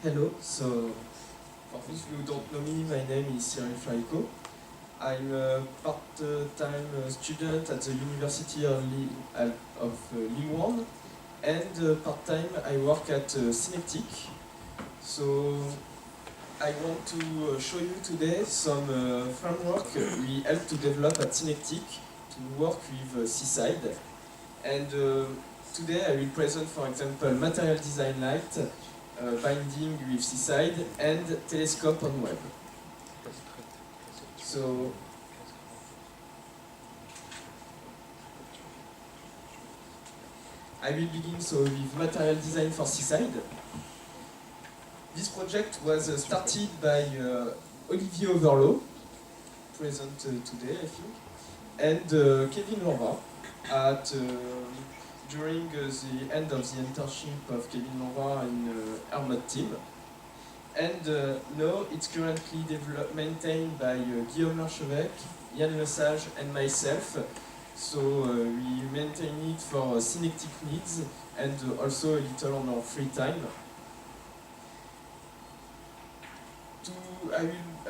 Hello, so for those who don't know me, my name is Cyril Flaiko. I'm a part-time student at the University of Lille 1, and part-time I work at Synectic. So I want to show you today some framework we help to develop at Synectic to work with Seaside. And today I will present, for example, Material Design Lite, binding with Seaside, and Telescope on web. So I will begin with Material Design for Seaside. This project was started by Olivier Overlo, present today I think, and Kevin Lanva during the end of the internship of Kevin Lanva in Hermod team. And now it's currently maintained by Guillaume Larchevêque, Yann Lesage and myself. So we maintain it for Synectic needs and also a little on our free time.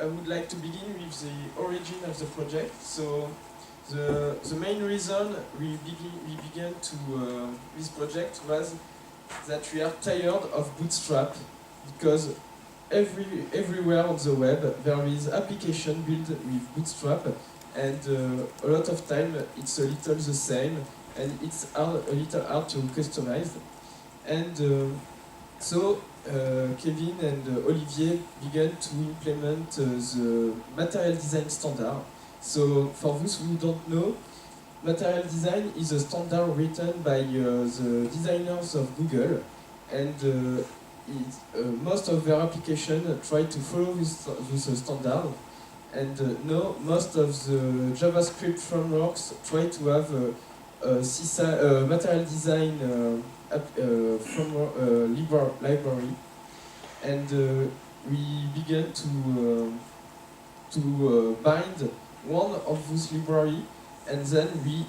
I would like to begin with the origin of the project. So the main reason we began to this project was that we are tired of Bootstrap, because everywhere on the web there is application built with Bootstrap, and a lot of time it's a little the same and it's a little hard to customize. And so Kevin and Olivier began to implement the material design standard. So for those who don't know, material design is a standard written by the designers of Google, and most of their applications try to follow this standard. And now most of the JavaScript frameworks try to have a material design library, and we began to bind one of those library, and then we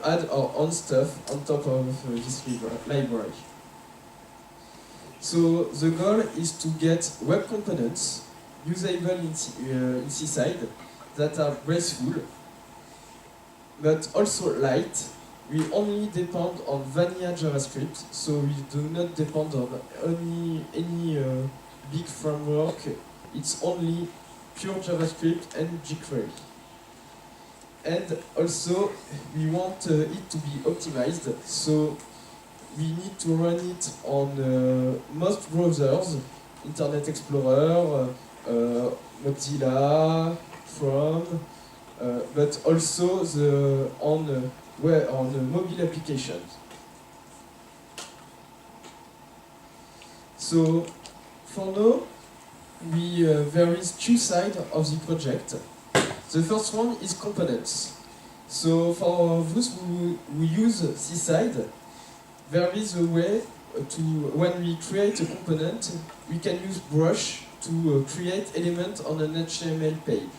add our own stuff on top of this library. So the goal is to get web components usable in Seaside that are graceful, but also light. We only depend on vanilla JavaScript, so we do not depend on any big framework. It's only pure JavaScript and jQuery. And also, we want it to be optimized, so we need to run it on most browsers, Internet Explorer, Mozilla, Chrome, but also on mobile applications. So for now, there is two sides of the project. The first one is components. So for those who use Seaside, there is a way to, when we create a component, we can use brush to create elements on an HTML page.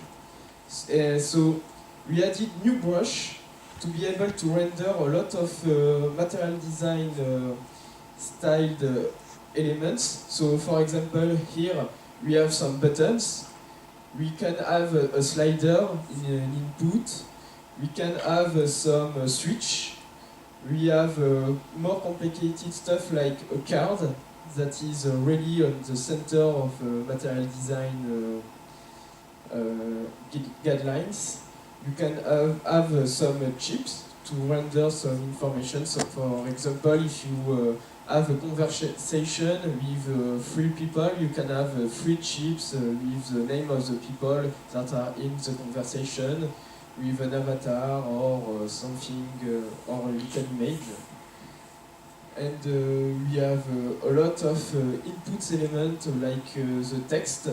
So we added new brush to be able to render a lot of material design styled elements. So for example, here we have some buttons. We can have a slider in an input. We can have some switch. We have more complicated stuff like a card that is really on the center of material design guidelines. You can have some chips to render some information. So for example, if you have a conversation with 3 people, you can have 3 chips with the name of the people that are in the conversation, with an avatar or something, or a little image. And we have a lot of input elements like the text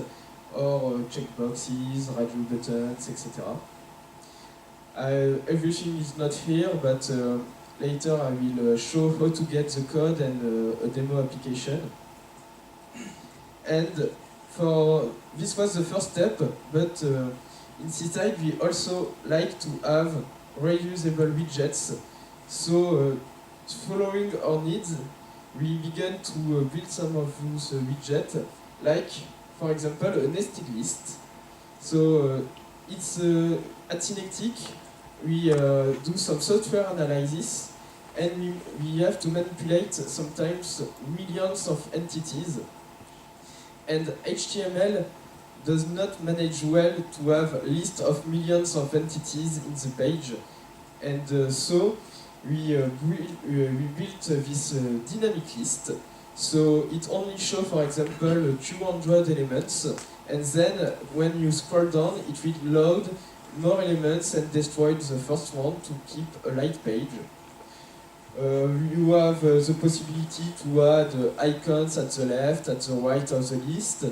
or checkboxes, radio buttons, etc. Everything is not here, but later I will show how to get the code and a demo application. And this was the first step, but in Seaside we also like to have reusable widgets. So following our needs, we began to build some of those widgets, like, for example, a nested list. So it's at Synectic, we do some software analysis, and we have to manipulate sometimes millions of entities. And HTML does not manage well to have a list of millions of entities in the page. And so we built this dynamic list. So it only shows, for example, 200 elements, and then when you scroll down, it will load more elements and destroy the first one to keep a light page. You have the possibility to add icons at the left, at the right of the list.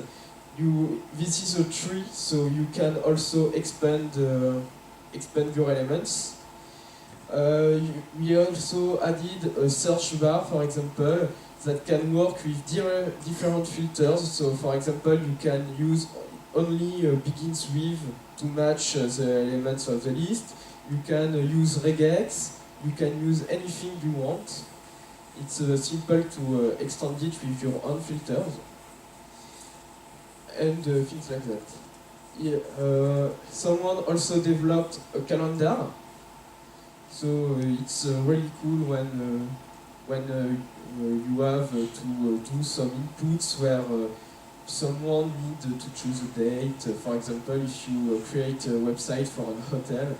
This is a tree, so you can also expand your elements. We also added a search bar, for example, that can work with different filters. So, for example, you can use only begins with to match the elements of the list. You can use regex. You can use anything you want. It's simple to extend it with your own filters and things like that. Yeah, someone also developed a calendar. So it's really cool when you have to do some inputs where someone needs to choose a date. For example, if you create a website for a hotel.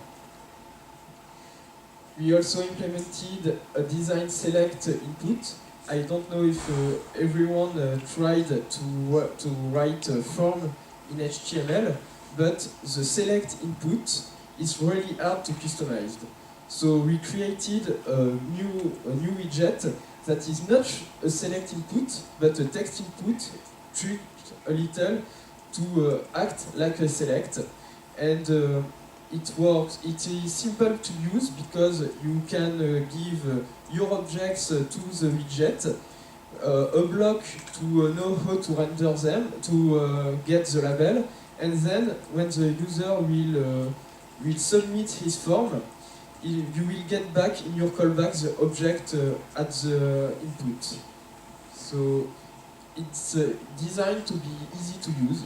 We also implemented a design select input. I don't know if everyone tried to write a form in HTML, but the select input is really hard to customize. So we created a new widget that is not a select input, but a text input tweaked a little to act like a select. And it works. It is simple to use because you can give your objects to the widget, a block to know how to render them, to get the label, and then when the user will submit his form, you will get back in your callback the object at the input. So it's designed to be easy to use.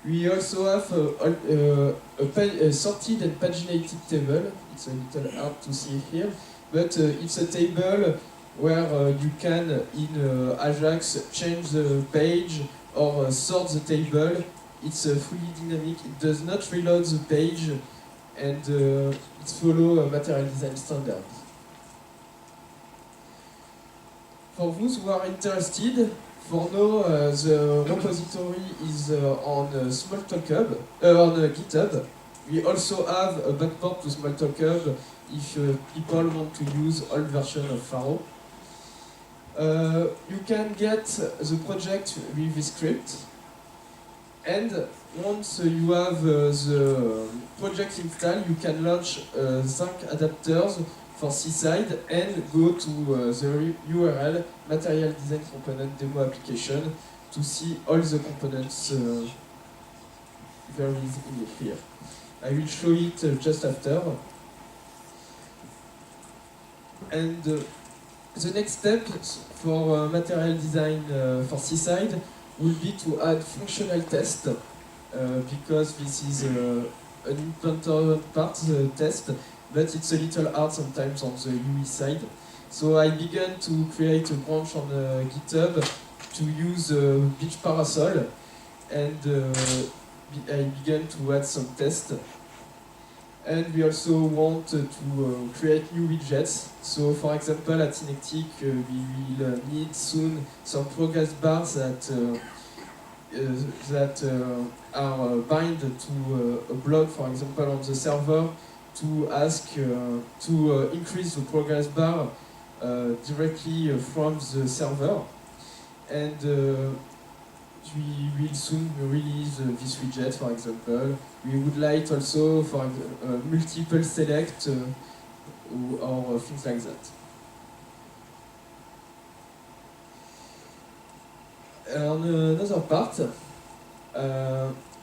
We also have a sorted and paginated table. It's a little hard to see here, but it's a table where you can, in Ajax, change the page or sort the table. It's fully dynamic. It does not reload the page, and it follows a material design standard. For those who are interested, for now, the repository is on Smalltalk on GitHub. We also have a backport to Smalltalk if people want to use old version of Faro. You can get the project with the script, and once you have the project installed, you can launch Zinc adapters for Seaside and go to the URL Material Design Component Demo Application to see all the components very easily here. I will show it just after. And the next step for material design for Seaside will be to add functional test because this is an important part, the test, but it's a little hard sometimes on the UI side. So I began to create a branch on GitHub to use Beach Parasol, and I began to add some tests. And we also want to create new widgets. So for example, at Synectic, we will need soon some progress bars that are bind to a block, for example, on the server, to ask to increase the progress bar directly from the server. And we will soon release this widget, for example. We would like also for multiple select or things like that. On another part,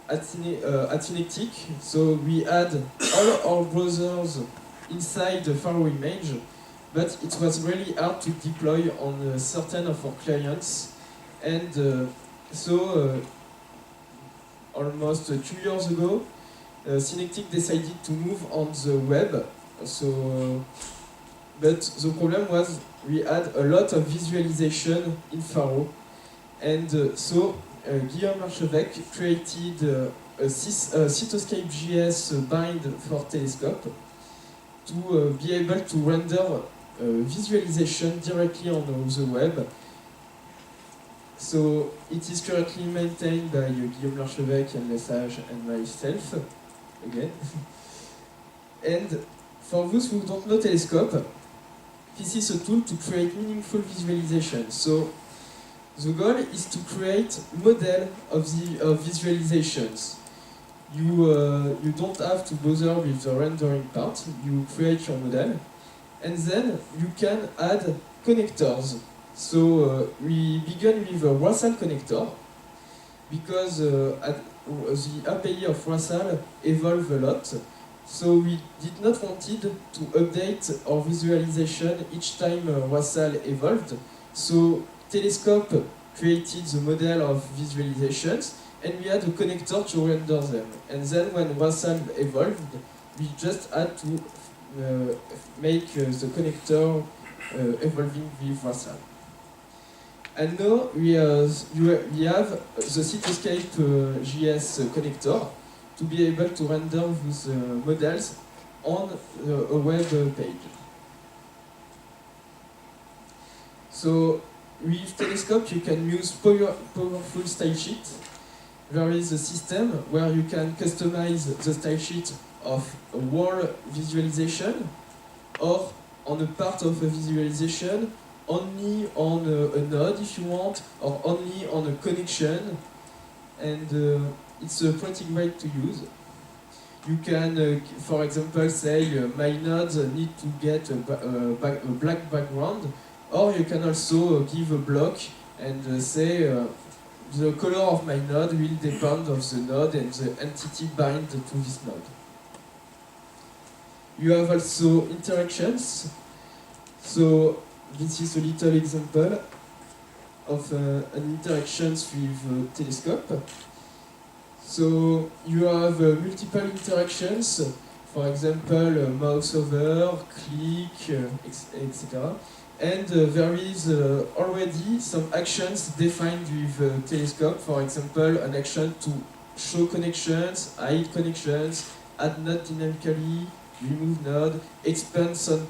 at Synectic, so we add all our browsers inside the Faro image. but it was really hard to deploy on certain of our clients, and so almost 2 years ago, Synectic decided to move on the web. So, but the problem was we had a lot of visualization in Faro, and so Guillaume Larchevêque created a Cytoscape.js bind for Telescope to be able to render visualization directly on the web. So it is currently maintained by Guillaume Larchevêque, Yann Lesage, and myself, again. And for those who don't know Telescope, this is a tool to create meaningful visualization. So the goal is to create model of visualizations. You don't have to bother with the rendering part. You create your model, and then you can add connectors. So we begin with a Wasal connector, because the API of Wasal evolved a lot. So we did not wanted to update our visualization each time Wasal evolved. So Telescope created the model of visualizations, and we had a connector to render them. And then when Wasal evolved, we just had to make the connector evolving with Wasal. And now we have the Cytoscape.js connector to be able to render those models on a web page. So with Telescope you can use powerful style sheet. There is a system where you can customize the style sheet of a whole visualization, or on a part of a visualization, only on a node if you want, or only on a connection, and it's pretty great to use. You can, for example, say my nodes need to get a black background, or you can also give a block and say the color of my node will depend on the node and the entity bind to this node. You have also interactions. So this is a little example of an interactions with Telescope. So you have multiple interactions, for example, mouse over, click, etc. And there is already some actions defined with Telescope, for example, an action to show connections, hide connections, add node dynamically, remove node, expand some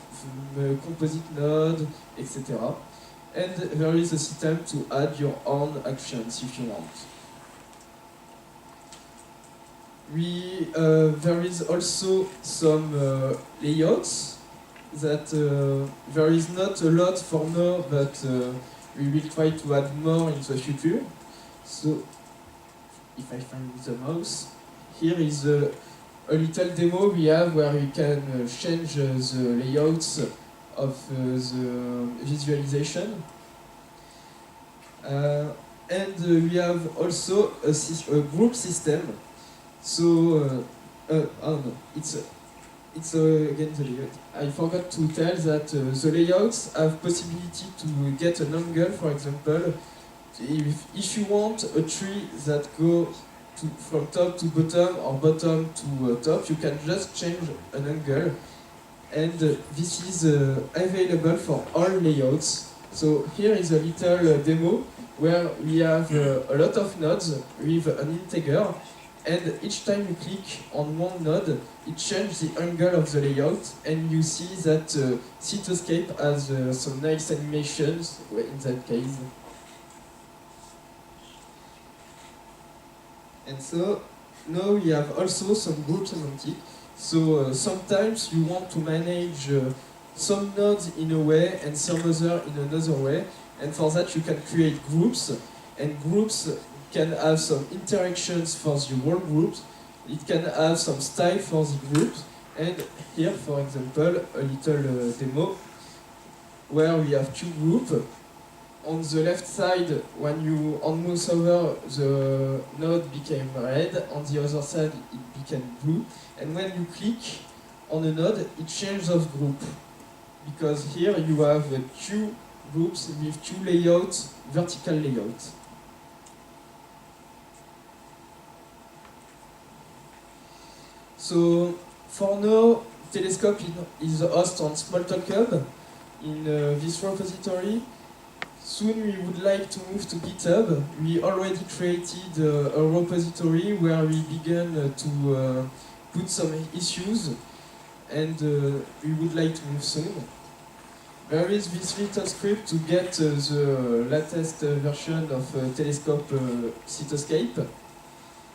composite node, etc. And there is a system to add your own actions if you want. There is also some layouts that there is not a lot for now, but we will try to add more in the future. So, if I find the mouse, here is a little demo we have where you can change the layouts of the visualization. And we have also a group system. So, oh no, it's again the layout. I forgot to tell that the layouts have possibility to get an angle, for example. If you want a tree that go from top to bottom or bottom to top, you can just change an angle. And this is available for all layouts. So here is a little demo where we have a lot of nodes with an integer. And each time you click on one node, it changes the angle of the layout, and you see that Cytoscape has some nice animations in that case. And so now we have also some group semantic. So sometimes you want to manage some nodes in a way and some other in another way, and for that you can create groups, and groups can have some interactions for the whole groups. It can have some style for the groups. And here, for example, a little demo where we have two groups. On the left side, when you mouse over, the node became red. On the other side, it became blue. And when you click on a node, it changes of group. because here you have two groups with two layouts, vertical layouts. So for now, Telescope is host on Smalltalk Hub in this repository. Soon we would like to move to GitHub. We already created a repository where we began to put some issues, and we would like to move soon. There is this little script to get the latest version of Telescope Cytoscape.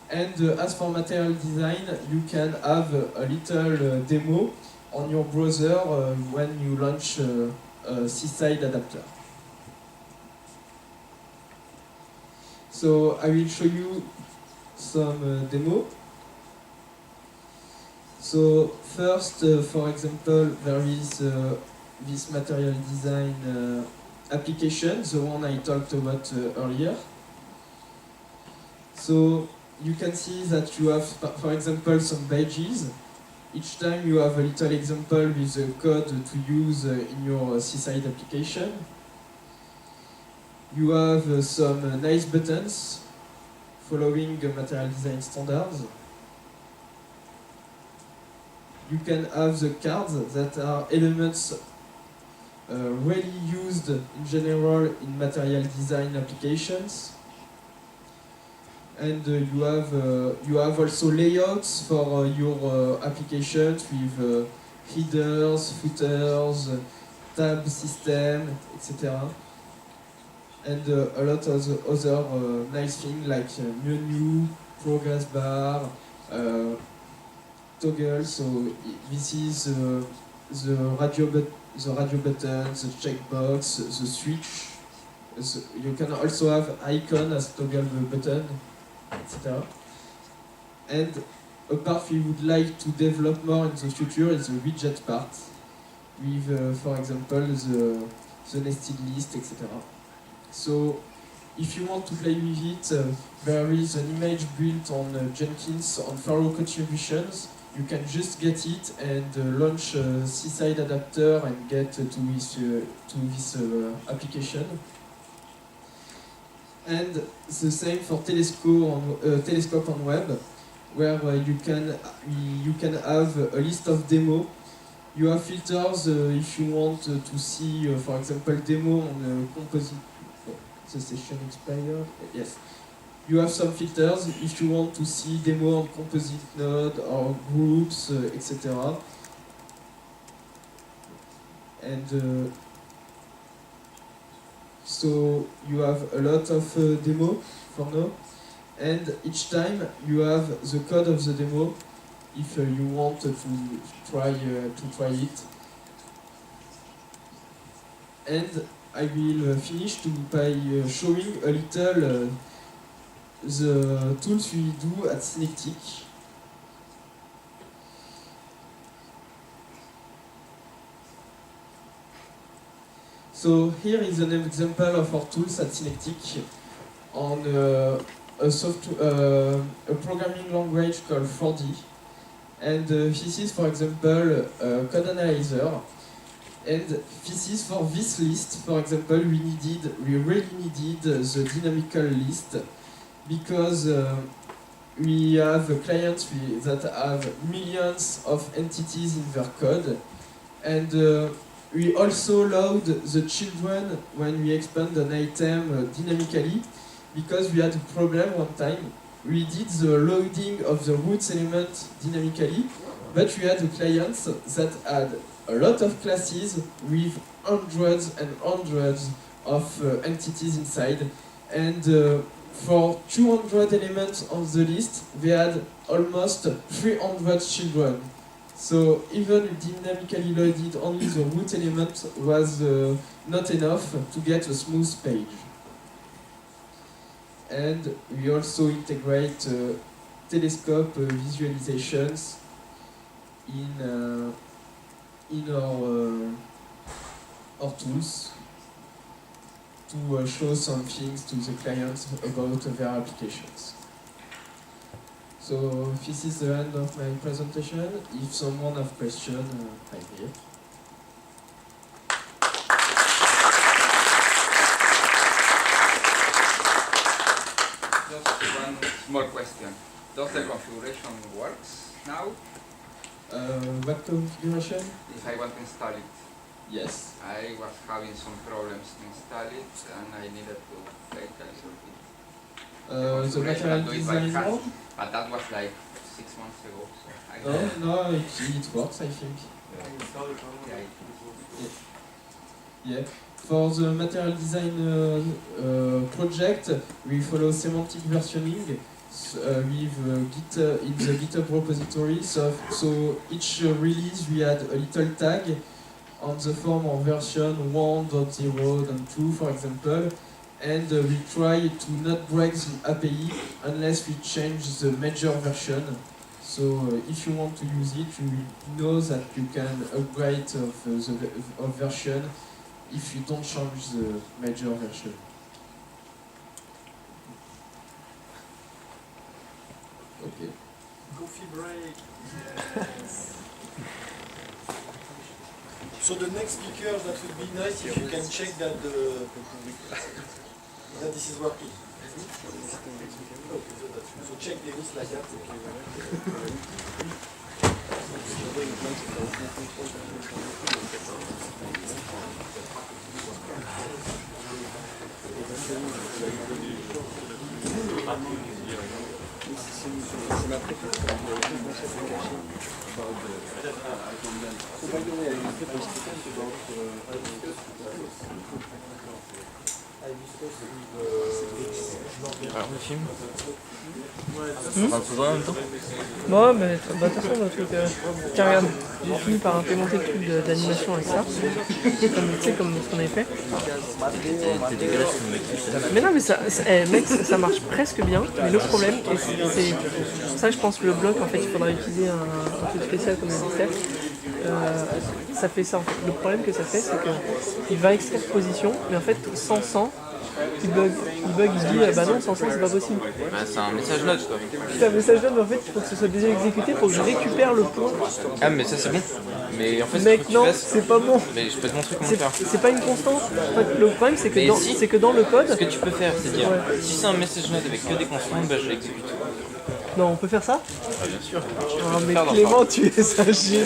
And as for material design, you can have a little demo on your browser when you launch a Seaside adapter. So I will show you some demo. So first, for example, there is this material design application, the one I talked about earlier. So you can see that you have, for example, some badges. Each time you have a little example with the code to use in your Seaside application. You have some nice buttons following material design standards. You can have the cards that are elements really used in general in material design applications. And you have also layouts for your applications with headers, footers, tab system, etc. And a lot of other nice things like menu, progress bar, toggle. So this is the radio button, the checkbox, the switch. You can also have icon as toggle button, etc. And a part we would like to develop more in the future is the widget part, with, for example, the nested list, etc. So, if you want to play with it, there is an image built on Jenkins on Faro contributions. You can just get it and launch a Seaside adapter and get to this application. And the same for Telescope on web, where you can have a list of demo. You have filters if you want to see, for example, demo on composite. The session expired. Yes. You have some filters if you want to see demo on composite node or groups, etc. And so you have a lot of demo for now, and each time you have the code of the demo if you want to try it. And I will finish by showing a little the tools we do at Synectic. So here is an example of our tools at Synectic on a programming language called 4D. And this is, for example, a code analyzer. And this is for this list, for example, we really needed the dynamical list because we have clients that have millions of entities in their code, and we also load the children when we expand an item dynamically, because we had a problem one time. We did the loading of the roots element dynamically, but we had clients that had a lot of classes with hundreds and hundreds of entities inside, and for 200 elements on the list, they had almost 300 children. So even dynamically loaded only the root element was not enough to get a smooth page. And we also integrate telescope visualizations in our tools to show some things to the clients about their applications. So this is the end of my presentation. If someone has questions, I'm here. Small question. Does the configuration works now? What configuration? If I want to install it, Yes. I was having some problems to install it and I needed to wait a little bit. The material Do it by design hand. mode? But that was like 6 months ago. So I No, it works, I think. Yeah. For the material design project, we follow semantic versioning with Git in the GitHub repository. So each release we add a little tag on the form of version 1.0.2, for example, and we try to not break the API unless we change the major version. So if you want to use it, you know that you can upgrade of version if you don't change the major version. Okay. Coffee break. So the next speaker, that would be nice if you can check that that this is working. Okay, so check the list like that. Alors le film Hmm. on va le faudra en même temps. Bon, mais de toute façon, le truc. Tiens, regarde, j'ai fini par implémenter le truc d'animation avec ça. Tu sais, comme ce qu'on avait fait. T'es dégueulasse le mec. Mais non, mais mec, ça marche presque bien. Mais le problème, et c'est pour ça que je pense que le bloc, en fait, il faudra utiliser un truc spécial comme le Steph. Ça fait ça en fait. Le problème que ça fait, c'est qu'il va extraire position, mais en fait, sans il bug, il se dit bah non, sans ça c'est pas possible. Bah, c'est un message note quoi. C'est un message note, mais en fait, il faut que ce soit déjà exécuté pour que je récupère le point. Ah mais ça c'est bon. Mais en fait Mec, non, fasses... c'est pas bon. Mais je peux te montrer comment le faire. C'est pas une constante. En fait, le problème, c'est Mais si. que dans le code. Ce que tu peux faire, c'est dire Ouais. si c'est un message note avec que des constantes, bah je l'exécute. Non, on peut faire ça? Ah bien sûr. Ah, mais Clément, tu es un génie.